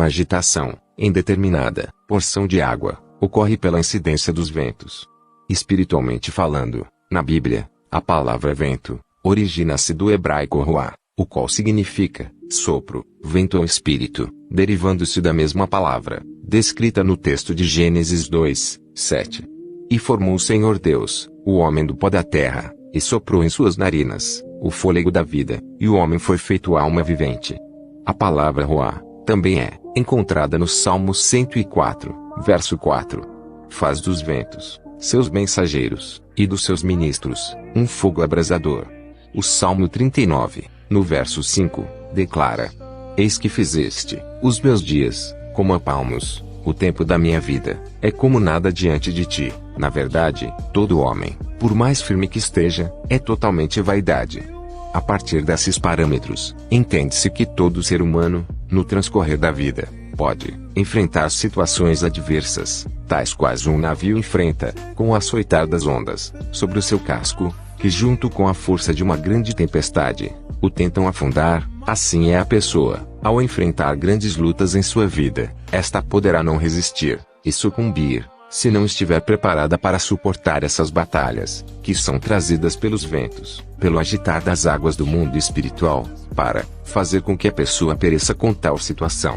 uma agitação, em determinada porção de água, ocorre pela incidência dos ventos. Espiritualmente falando, na Bíblia, a palavra vento origina-se do hebraico ruá, o qual significa sopro, vento ou espírito, derivando-se da mesma palavra, descrita no texto de Gênesis 2, 7. E formou o Senhor Deus, o homem do pó da terra, e soprou em suas narinas o fôlego da vida, e o homem foi feito alma vivente. A palavra ruá também é encontrada no Salmo 104, verso 4. Faz dos ventos seus mensageiros, e dos seus ministros um fogo abrasador. O Salmo 39, no verso 5, declara: Eis que fizeste os meus dias como a palmos, o tempo da minha vida é como nada diante de ti. Na verdade, todo homem, por mais firme que esteja, é totalmente vaidade. A partir desses parâmetros, entende-se que todo ser humano, no transcorrer da vida, pode enfrentar situações adversas, tais quais um navio enfrenta, com o açoitar das ondas, sobre o seu casco, que junto com a força de uma grande tempestade, o tentam afundar. Assim é a pessoa, ao enfrentar grandes lutas em sua vida, esta poderá não resistir, e sucumbir, se não estiver preparada para suportar essas batalhas, que são trazidas pelos ventos, pelo agitar das águas do mundo espiritual, para fazer com que a pessoa pereça com tal situação.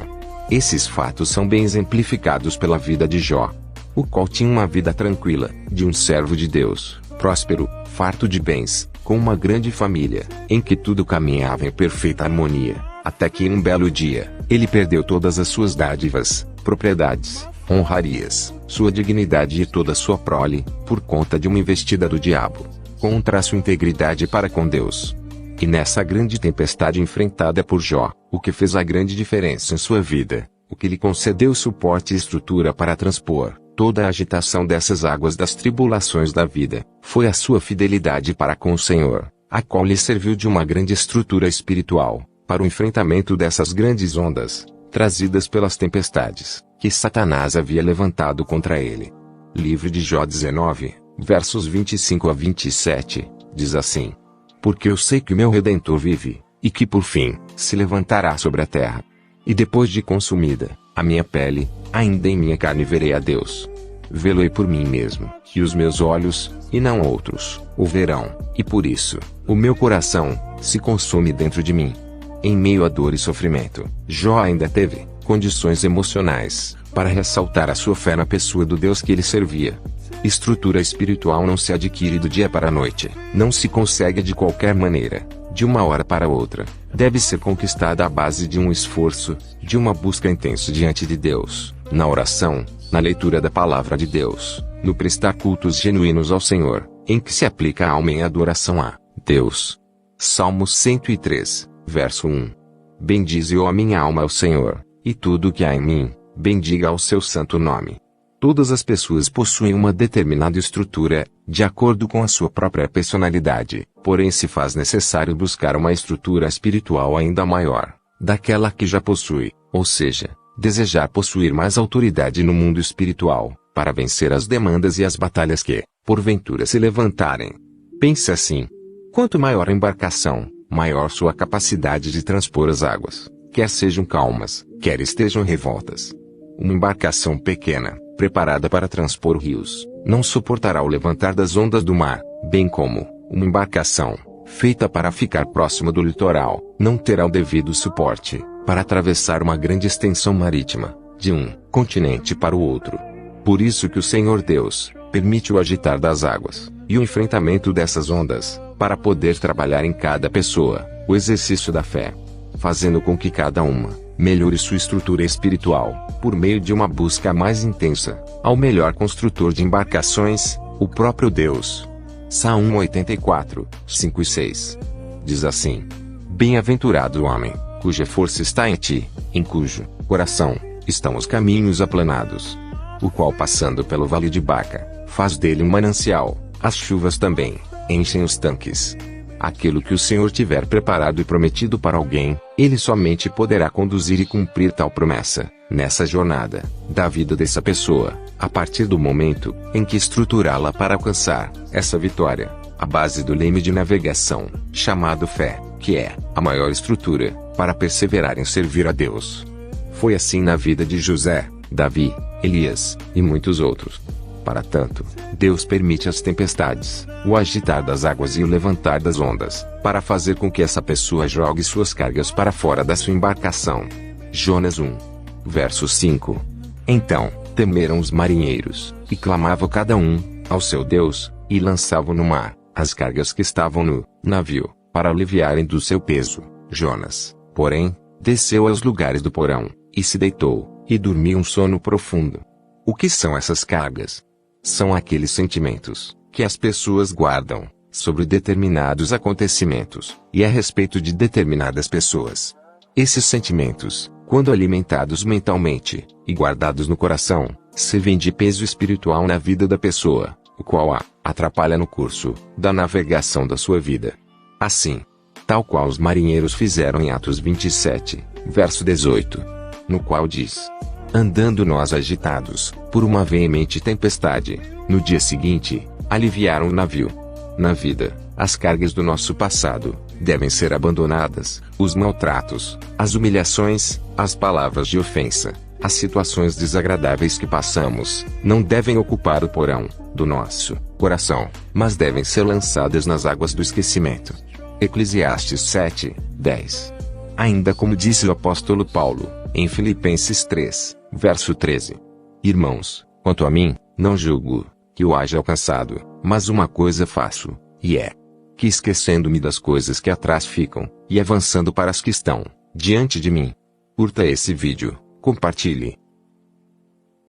Esses fatos são bem exemplificados pela vida de Jó, o qual tinha uma vida tranquila, de um servo de Deus, próspero, farto de bens, com uma grande família, em que tudo caminhava em perfeita harmonia, até que em um belo dia, ele perdeu todas as suas dádivas, propriedades, honrarias, sua dignidade e toda a sua prole, por conta de uma investida do diabo, contra a sua integridade para com Deus. E nessa grande tempestade enfrentada por Jó, o que fez a grande diferença em sua vida, o que lhe concedeu suporte e estrutura para transpor toda a agitação dessas águas das tribulações da vida, foi a sua fidelidade para com o Senhor, a qual lhe serviu de uma grande estrutura espiritual, para o enfrentamento dessas grandes ondas, trazidas pelas tempestades, que Satanás havia levantado contra ele. Livro de Jó 19, versos 25 a 27, diz assim: Porque eu sei que o meu Redentor vive, e que por fim, se levantará sobre a terra. E depois de consumida a minha pele, ainda em minha carne verei a Deus. Vê-lo-ei por mim mesmo, e os meus olhos, e não outros, o verão, e por isso, o meu coração se consome dentro de mim. Em meio a dor e sofrimento, Jó ainda teve condições emocionais para ressaltar a sua fé na pessoa do Deus que ele servia. Estrutura espiritual não se adquire do dia para a noite, não se consegue de qualquer maneira, de uma hora para outra. Deve ser conquistada à base de um esforço, de uma busca intensa diante de Deus, na oração, na leitura da palavra de Deus, no prestar cultos genuínos ao Senhor, em que se aplica a alma em adoração a Deus. Salmo 103, verso 1. Bendize, ó minha alma, ao Senhor, e tudo o que há em mim, bendiga ao seu santo nome. Todas as pessoas possuem uma determinada estrutura, de acordo com a sua própria personalidade, porém se faz necessário buscar uma estrutura espiritual ainda maior, daquela que já possui, ou seja, desejar possuir mais autoridade no mundo espiritual, para vencer as demandas e as batalhas que, porventura, se levantarem. Pense assim: quanto maior a embarcação, maior sua capacidade de transpor as águas, quer sejam calmas, quer estejam revoltas. Uma embarcação pequena, preparada para transpor rios, não suportará o levantar das ondas do mar, bem como uma embarcação, feita para ficar próxima do litoral, não terá o devido suporte para atravessar uma grande extensão marítima, de um continente para o outro. Por isso que o Senhor Deus permite o agitar das águas, e o enfrentamento dessas ondas, para poder trabalhar em cada pessoa o exercício da fé, fazendo com que cada uma melhore sua estrutura espiritual, por meio de uma busca mais intensa, ao melhor construtor de embarcações, o próprio Deus. Salmo 84, 5 e 6. Diz assim: Bem-aventurado o homem, cuja força está em ti, em cujo coração estão os caminhos aplanados. O qual, passando pelo vale de Baca, faz dele um manancial, as chuvas também enchem os tanques. Aquilo que o Senhor tiver preparado e prometido para alguém, ele somente poderá conduzir e cumprir tal promessa, nessa jornada da vida dessa pessoa, a partir do momento em que estruturá-la para alcançar essa vitória, a base do leme de navegação, chamado fé, que é a maior estrutura para perseverar em servir a Deus. Foi assim na vida de José, Davi, Elias, e muitos outros. Para tanto, Deus permite as tempestades, o agitar das águas e o levantar das ondas, para fazer com que essa pessoa jogue suas cargas para fora da sua embarcação. Jonas 1. Verso 5. Então, temeram os marinheiros, e clamavam cada um, ao seu Deus, e lançavam no mar, as cargas que estavam no navio, para aliviarem do seu peso. Jonas, porém, desceu aos lugares do porão, e se deitou, e dormiu um sono profundo. O que são essas cargas? São aqueles sentimentos, que as pessoas guardam, sobre determinados acontecimentos, e a respeito de determinadas pessoas. Esses sentimentos, quando alimentados mentalmente, e guardados no coração, servem de peso espiritual na vida da pessoa, o qual a atrapalha no curso da navegação da sua vida. Assim, tal qual os marinheiros fizeram em Atos 27, verso 18, no qual diz: andando nós agitados, por uma veemente tempestade, no dia seguinte, aliviaram o navio. Na vida, as cargas do nosso passado, devem ser abandonadas, os maltratos, as humilhações, as palavras de ofensa, as situações desagradáveis que passamos, não devem ocupar o porão do nosso coração, mas devem ser lançadas nas águas do esquecimento. Eclesiastes 7, 10. Ainda como disse o apóstolo Paulo, em Filipenses 3, verso 13. Irmãos, quanto a mim, não julgo que eu haja alcançado, mas uma coisa faço, e é que, esquecendo-me das coisas que atrás ficam, e avançando para as que estão diante de mim. Curta esse vídeo, compartilhe,